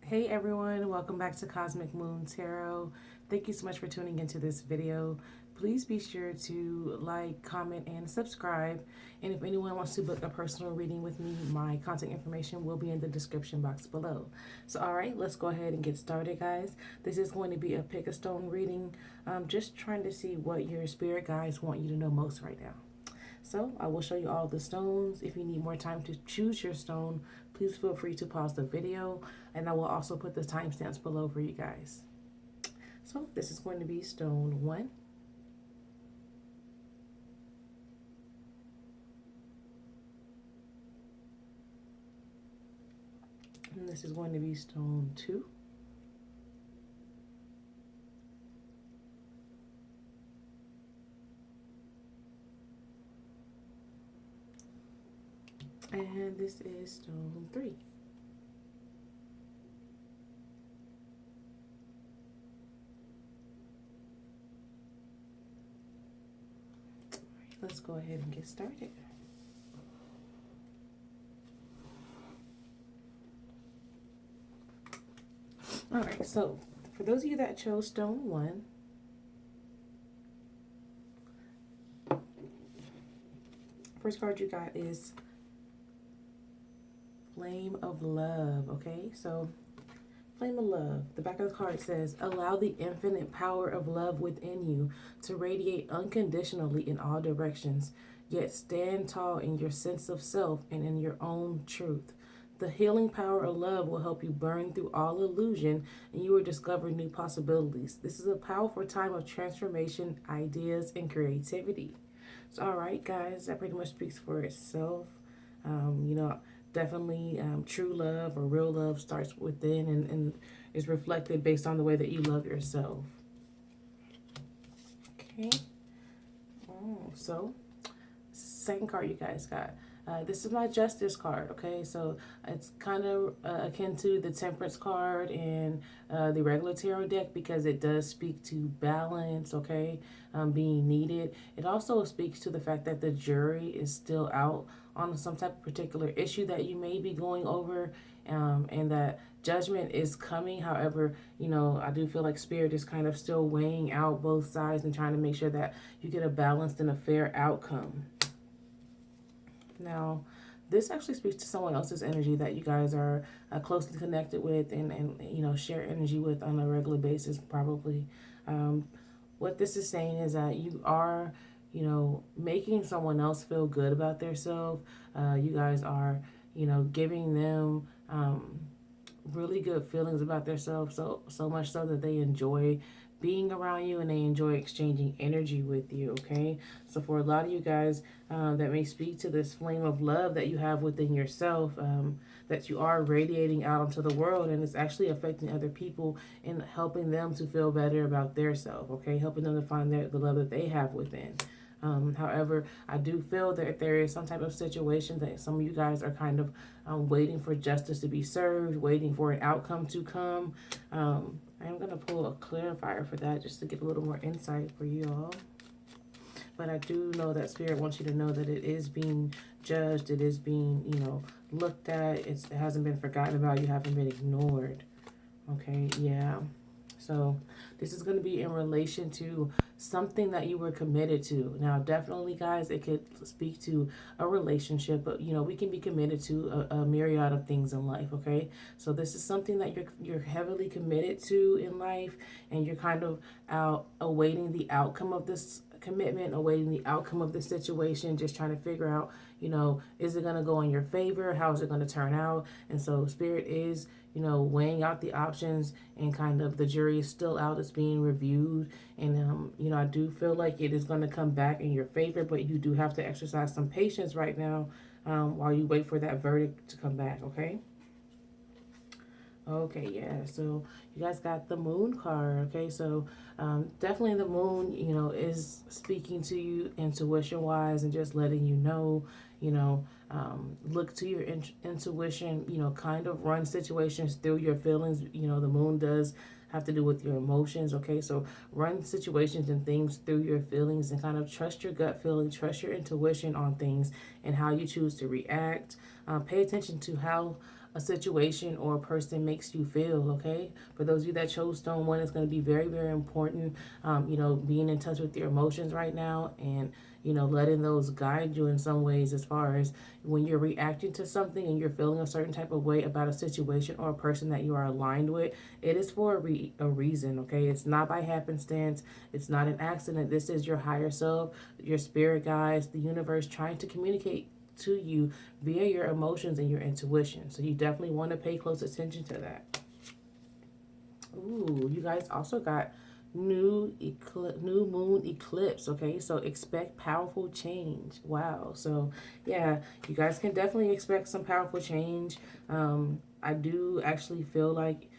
Hey everyone, welcome back to Cosmic Moon Tarot. Thank you so much for tuning into this video. Please be sure to like, comment, and subscribe. And if anyone wants to book a personal reading with me, my contact information will be in the description box below. So alright, let's go ahead and get started, guys. This is going to be a pick a stone reading. I'm just trying to see what your spirit guides want you to know most right now. So I will show you all the stones. If you need more time to choose your stone, please feel free to pause the video, and I will also put the timestamps below for you guys. So this is going to be stone 1. And this is going to be stone 2. And this is stone 3. Let's go ahead and get started. All right, so for those of you that chose stone 1, first card you got is Flame of Love, okay? So Flame of Love, the back of the card says, allow the infinite power of love within you to radiate unconditionally in all directions, yet stand tall in your sense of self and in your own truth. The healing power of love will help you burn through all illusion and you will discover new possibilities. This is a powerful time of transformation, ideas, and creativity. So, all right, guys, that pretty much speaks for itself. Definitely true love or real love starts within and is reflected based on the way that you love yourself. Okay. Oh, so second card you guys got. This is my Justice card, okay? So it's kind of akin to the Temperance card and the regular tarot deck because it does speak to balance, okay, being needed. It also speaks to the fact that the jury is still out on some type of particular issue that you may be going over, and that judgment is coming. However, I do feel like Spirit is kind of still weighing out both sides and trying to make sure that you get a balanced and a fair outcome. Now, this actually speaks to someone else's energy that you guys are closely connected with and share energy with on a regular basis, probably. What this is saying is that you are, making someone else feel good about themselves. You guys are, giving them really good feelings about themselves, so much so that they enjoy being around you and they enjoy exchanging energy with you, okay? So for a lot of you guys, that may speak to this flame of love that you have within yourself, that you are radiating out into the world, and it's actually affecting other people and helping them to feel better about their self, okay? Helping them to find the love that they have within. However, I do feel that there is some type of situation that some of you guys are kind of waiting for justice to be served, waiting for an outcome to come. I'm going to pull a clarifier for that just to get a little more insight for you all. But I do know that Spirit wants you to know that it is being judged. It is being, looked at. It hasn't been forgotten about. You haven't been ignored. Okay, yeah. So this is going to be in relation to something that you were committed to. Now, definitely, guys, it could speak to a relationship, but we can be committed to a myriad of things in life. Okay, so this is something that you're heavily committed to in life, and you're kind of out awaiting the outcome of this commitment, awaiting the outcome of the situation, just trying to figure out, is it going to go in your favor? How is it going to turn out? And so Spirit is, weighing out the options, and kind of the jury is still out. It's being reviewed. And, I do feel like it is going to come back in your favor, but you do have to exercise some patience right now while you wait for that verdict to come back, okay? Okay, yeah, so you guys got the Moon card, okay? So definitely the Moon, is speaking to you intuition-wise and just letting you know, look to your intuition, kind of run situations through your feelings. The Moon does have to do with your emotions, okay? So run situations and things through your feelings and kind of trust your gut feeling, trust your intuition on things and how you choose to react. Pay attention to how a situation or a person makes you feel, okay? For those of you that chose stone one, it's going to be very, very important, being in touch with your emotions right now, and, letting those guide you in some ways, as far as when you're reacting to something and you're feeling a certain type of way about a situation or a person that you are aligned with. It is for a reason, okay? It's not by happenstance. It's not an accident. This is your higher self, your spirit guides, the universe trying to communicate to you via your emotions and your intuition. So you definitely want to pay close attention to that. Ooh, you guys also got new moon eclipse. Okay, so expect powerful change. Wow. So yeah, you guys can definitely expect some powerful change. I do actually feel like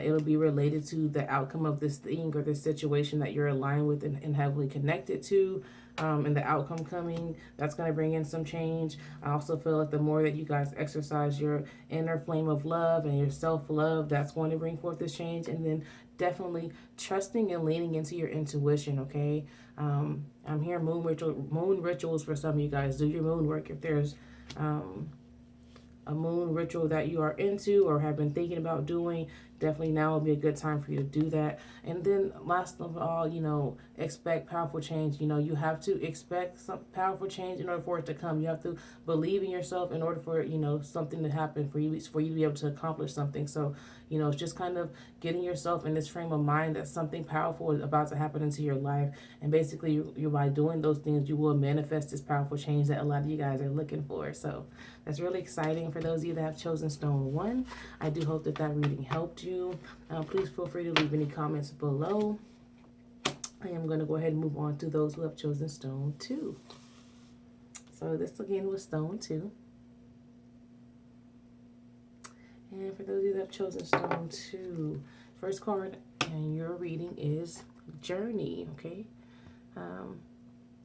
it'll be related to the outcome of this thing or this situation that you're aligned with and heavily connected to. And the outcome coming, that's going to bring in some change. I also feel like the more that you guys exercise your inner flame of love and your self-love, that's going to bring forth this change. And then definitely trusting and leaning into your intuition, okay? I'm hearing moon rituals for some of you guys. Do your moon work. If there's a moon ritual that you are into or have been thinking about doing, definitely now would be a good time for you to do that. And then last of all, expect powerful change. You have to expect some powerful change in order for it to come. You have to believe in yourself in order for, something to happen for you to be able to accomplish something. So, it's just kind of getting yourself in this frame of mind that something powerful is about to happen into your life. And basically, you by doing those things, you will manifest this powerful change that a lot of you guys are looking for. So that's really exciting for those of you that have chosen stone one. I do hope that reading helped you. Please feel free to leave any comments below. I am going to go ahead and move on to those who have chosen stone two. So this again was stone two. And for those of you that have chosen stone two, first card in your reading is Journey, okay?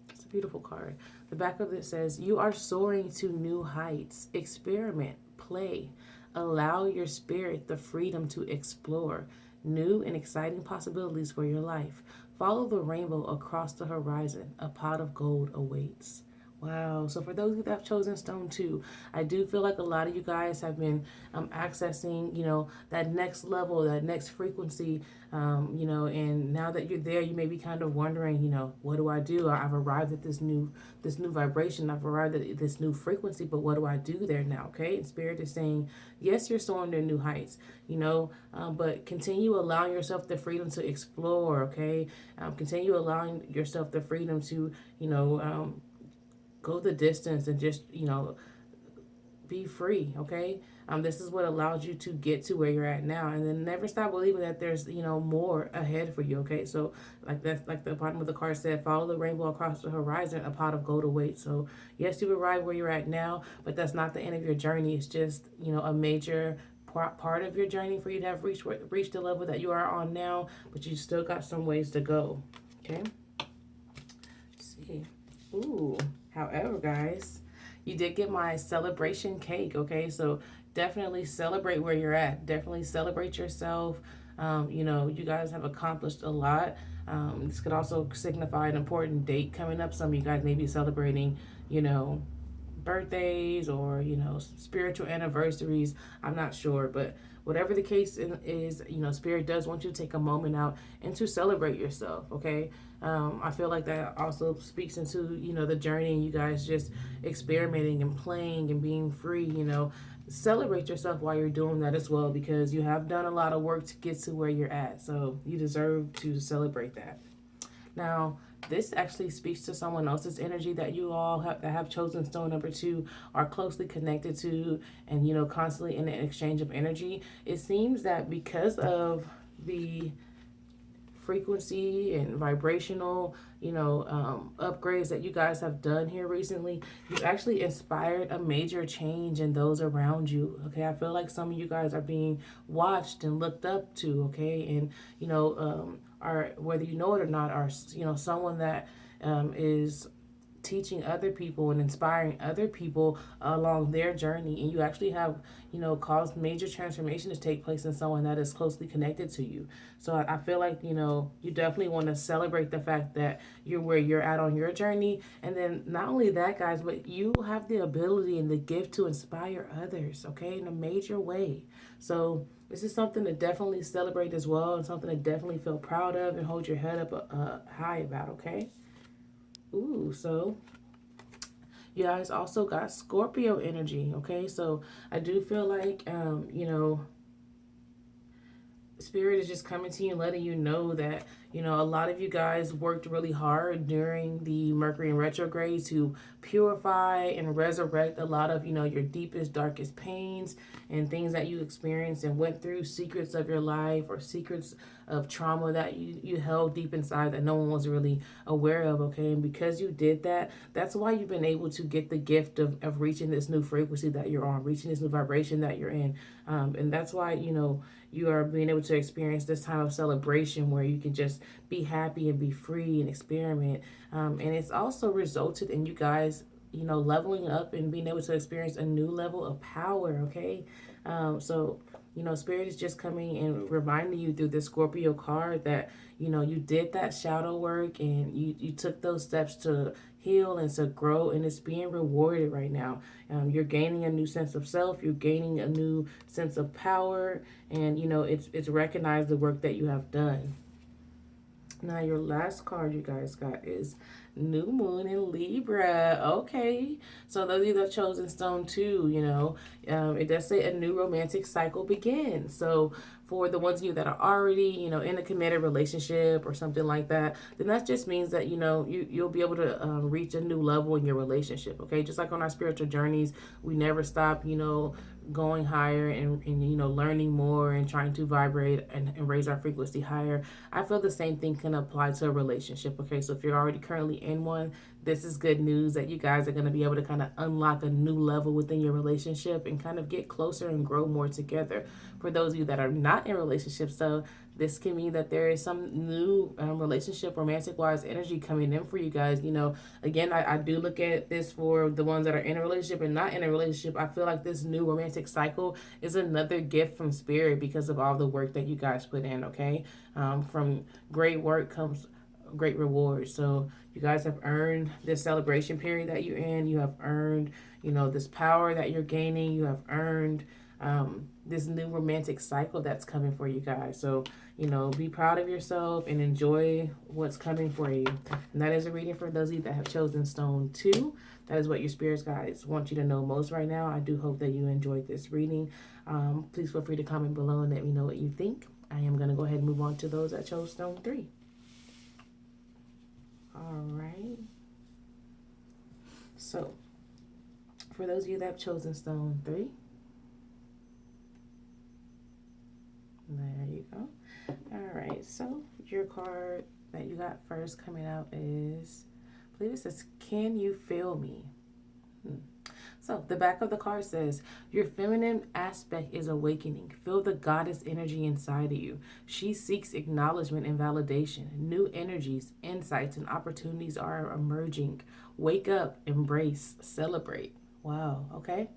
It's a beautiful card. The back of it says, you are soaring to new heights. Experiment, play, allow your spirit the freedom to explore new and exciting possibilities for your life. Follow the rainbow across the horizon. A pot of gold awaits. Wow. So for those that have chosen stone two, I do feel like a lot of you guys have been accessing, that next level, that next frequency, and now that you're there, you may be kind of wondering, what do I do? I've arrived at this new vibration. I've arrived at this new frequency, but what do I do there now? Okay. And Spirit is saying, yes, you're soaring to new heights, but continue allowing yourself the freedom to explore. Okay. Continue allowing yourself the freedom to, go the distance and just, be free, okay? This is what allows you to get to where you're at now. And then never stop believing that there's, more ahead for you, okay? So, like the bottom of the card said, follow the rainbow across the horizon, a pot of gold awaits. So, yes, you've arrived where you're at now, but that's not the end of your journey. It's just, a major part of your journey for you to have reached the level that you are on now, but you still got some ways to go, okay? Let's see. Ooh. However, guys, you did get my celebration cake, okay? So definitely celebrate where you're at. Definitely celebrate yourself. You guys have accomplished a lot. This could also signify an important date coming up. Some of you guys may be celebrating, birthdays or, spiritual anniversaries. I'm not sure, but whatever the case is, Spirit does want you to take a moment out and to celebrate yourself, okay? I feel like that also speaks into, the journey and you guys just experimenting and playing and being free, Celebrate yourself while you're doing that as well, because you have done a lot of work to get to where you're at. So you deserve to celebrate that. Now, this actually speaks to someone else's energy that you all that have chosen stone number two are closely connected to and, constantly in an exchange of energy. It seems that because of the frequency and vibrational, upgrades that you guys have done here recently, you've actually inspired a major change in those around you. Okay, I feel like some of you guys are being watched and looked up to. Okay, and are, whether you know it or not, are someone that is teaching other people and inspiring other people along their journey. And you actually have, caused major transformation to take place in someone that is closely connected to you. So I feel like, you definitely want to celebrate the fact that you're where you're at on your journey. And then not only that, guys, but you have the ability and the gift to inspire others, okay, in a major way. So this is something to definitely celebrate as well, and something to definitely feel proud of and hold your head up high about, okay? Ooh, so you guys also got Scorpio energy, okay? So I do feel like, Spirit is just coming to you and letting you know that, a lot of you guys worked really hard during the Mercury in retrograde to purify and resurrect a lot of, your deepest, darkest pains and things that you experienced and went through, secrets of your life or secrets of trauma that you held deep inside that no one was really aware of, okay? And because you did that, that's why you've been able to get the gift of reaching this new frequency that you're on, reaching this new vibration that you're in. And that's why, you are being able to experience this time of celebration where you can just be happy and be free and experiment. And it's also resulted in you guys, leveling up and being able to experience a new level of power, okay? So, Spirit is just coming and reminding you through this Scorpio card that, you did that shadow work and you took those steps to heal and to grow, and it's being rewarded right now. You're gaining a new sense of self, you're gaining a new sense of power, and, it's recognized the work that you have done. Now, your last card you guys got is New Moon in Libra. Okay. So those of you that chosen stone too, it does say a new romantic cycle begins. So for the ones of you that are already, in a committed relationship or something like that, then that just means that, you'll be able to reach a new level in your relationship. Okay. Just like on our spiritual journeys, we never stop, going higher and learning more and trying to vibrate and raise our frequency higher. I feel the same thing can apply to a relationship. Okay, so if you're already currently in one, this is good news that you guys are going to be able to kind of unlock a new level within your relationship and kind of get closer and grow more together. For those of you that are not in relationships, so this can mean that there is some new relationship, romantic wise energy coming in for you guys. Again, I do look at this for the ones that are in a relationship and not in a relationship. I feel like this new romantic cycle is another gift from Spirit because of all the work that you guys put in, okay? From great work comes great rewards. So you guys have earned this celebration period that you're in. You have earned, this power that you're gaining. You have earned this new romantic cycle that's coming for you guys. So, be proud of yourself and enjoy what's coming for you. And that is a reading for those of you that have chosen stone 2. That is what your spirits guides want you to know most right now. I do hope that you enjoyed this reading. Please feel free to comment below and let me know what you think. I am going to go ahead and move on to those that chose stone 3. All right. So, for those of you that have chosen stone 3, there you go. All right. So, your card that you got first coming out is, I believe it says, Can You Feel Me? So the back of the card says, your feminine aspect is awakening. Feel the goddess energy inside of you. She seeks acknowledgement and validation. New energies, insights, and opportunities are emerging. Wake up, embrace, celebrate. Wow, okay?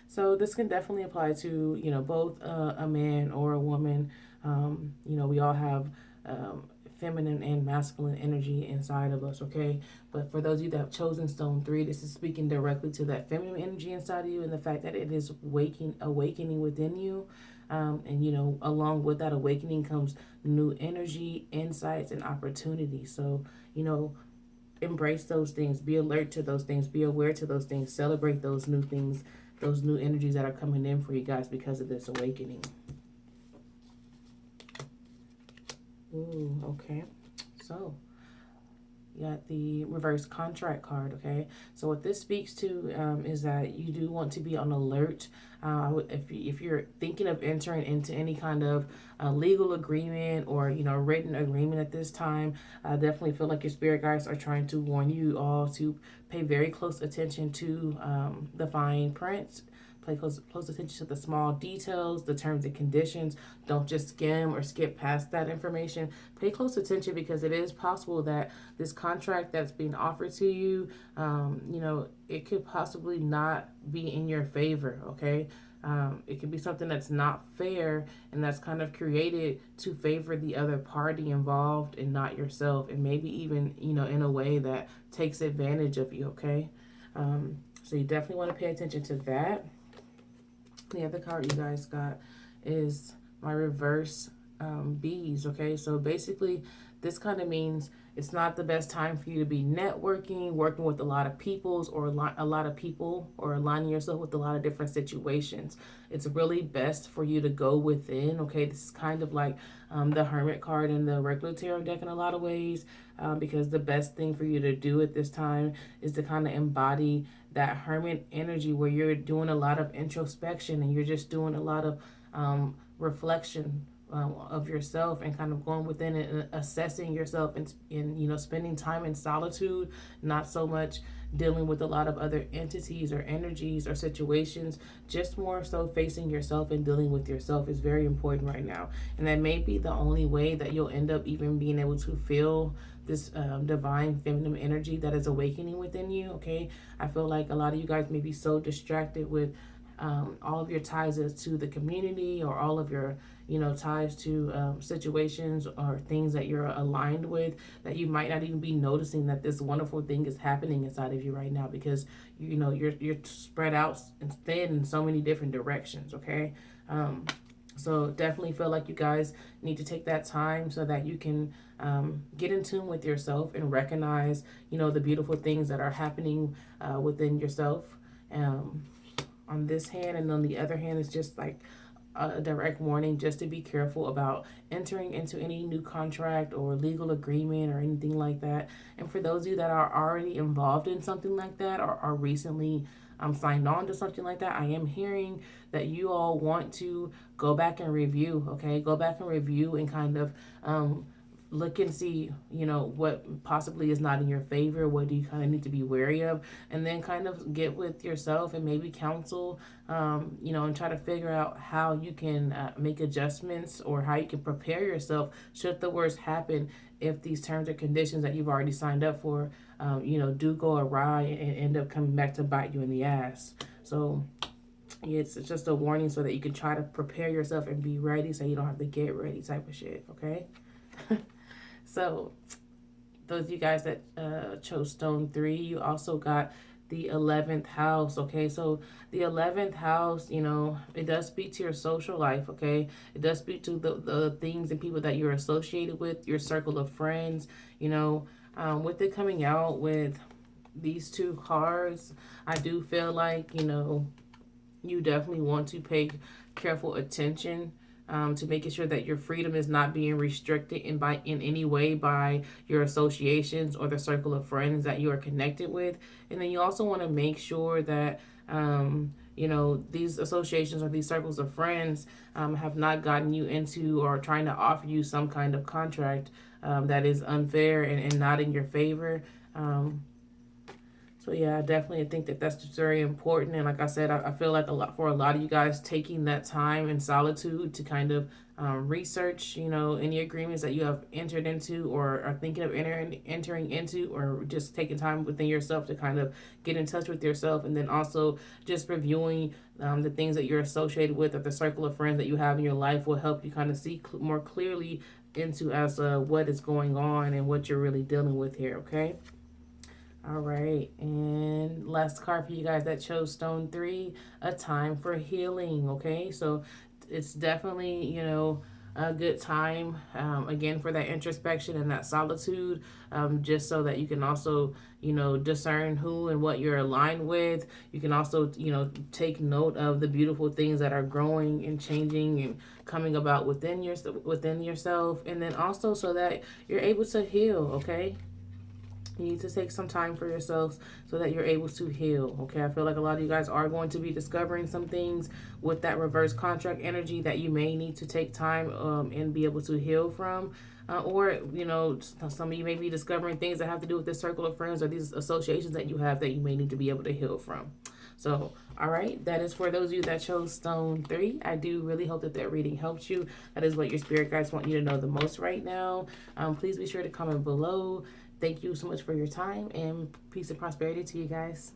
So this can definitely apply to, both a man or a woman. We all have feminine and masculine energy inside of us, okay? But for those of you that have chosen stone 3, this is speaking directly to that feminine energy inside of you and the fact that it is awakening within you. And, along with that awakening comes new energy, insights, and opportunities. So, embrace those things, be alert to those things, be aware to those things, celebrate those new things, those new energies that are coming in for you guys because of this awakening. Ooh, okay. So, you got the reverse contract card, okay? So what this speaks to is that you do want to be on alert. If you're thinking of entering into any kind of legal agreement or, written agreement at this time, I definitely feel like your spirit guides are trying to warn you all to pay very close attention to the fine print, Pay close attention to the small details, the terms and conditions. Don't just skim or skip past that information. Pay close attention, because it is possible that this contract that's being offered to you, it could possibly not be in your favor, okay? It could be something that's not fair and that's kind of created to favor the other party involved and not yourself, and maybe even, in a way that takes advantage of you, okay? So you definitely want to pay attention to that. The other card you guys got is my reverse bees, okay? So basically, this kind of means it's not the best time for you to be networking, working with a lot of peoples or a lot of people, or aligning yourself with a lot of different situations. It's really best for you to go within, okay? This is kind of like the Hermit card in the regular tarot deck in a lot of ways, because the best thing for you to do at this time is to kind of embody that Hermit energy, where you're doing a lot of introspection and you're just doing a lot of reflection of yourself, and kind of going within it and assessing yourself, and spending time in solitude, not so much dealing with a lot of other entities or energies or situations. Just more so facing yourself and dealing with yourself is very important right now. And that may be the only way that you'll end up even being able to feel this divine feminine energy that is awakening within you, okay? I feel like a lot of you guys may be so distracted with all of your ties to the community, or all of your ties to situations or things that you're aligned with, that you might not even be noticing that this wonderful thing is happening inside of you right now, because you're spread out and thin in so many different directions, okay? So definitely feel like you guys need to take that time so that you can get in tune with yourself and recognize the beautiful things that are happening within yourself. On this hand, and on the other hand is just like a direct warning, just to be careful about entering into any new contract or legal agreement or anything like that. And for those of you that are already involved in something like that, or are recently signed on to something like that, I am hearing that you all want to go back and review, okay? Go back and review and kind of look and see, what possibly is not in your favor. What do you kind of need to be wary of? And then kind of get with yourself and maybe counsel, and try to figure out how you can make adjustments, or how you can prepare yourself should the worst happen, if these terms or conditions that you've already signed up for, do go awry and end up coming back to bite you in the ass. So it's just a warning so that you can try to prepare yourself and be ready, so you don't have to get ready type of shit, okay? So those of you guys that chose stone 3, you also got the 11th house, okay? So the 11th house, it does speak to your social life, okay? It does speak to the things and people that you're associated with, your circle of friends, with it coming out with these two cards, I do feel like, you definitely want to pay careful attention to making sure that your freedom is not being restricted in any way by your associations or the circle of friends that you are connected with. And then you also want to make sure that these associations or these circles of friends have not gotten you into, or trying to offer you some kind of contract that is unfair and not in your favor. So yeah, I definitely think that that's just very important. And like I said, I feel like for a lot of you guys, taking that time in solitude to kind of research, any agreements that you have entered into, or are thinking of entering into, or just taking time within yourself to kind of get in touch with yourself. And then also just reviewing the things that you're associated with, or the circle of friends that you have in your life, will help you kind of see more clearly into as what is going on and what you're really dealing with here, okay? All right, and last card for you guys that chose stone 3, a time for healing, okay? So it's definitely, a good time, again, for that introspection and that solitude, just so that you can also, discern who and what you're aligned with. You can also, take note of the beautiful things that are growing and changing and coming about within yourself, and then also so that you're able to heal, okay? You need to take some time for yourselves so that you're able to heal. Okay, I feel like a lot of you guys are going to be discovering some things with that reverse contract energy that you may need to take time and be able to heal from. Or, you know, some of you may be discovering things that have to do with this circle of friends or these associations that you have that you may need to be able to heal from. So, all right, that is for those of you that chose Stone 3. I do really hope that reading helped you. That is what your spirit guides want you to know the most right now. Please be sure to comment below. Thank you so much for your time, and peace and prosperity to you guys.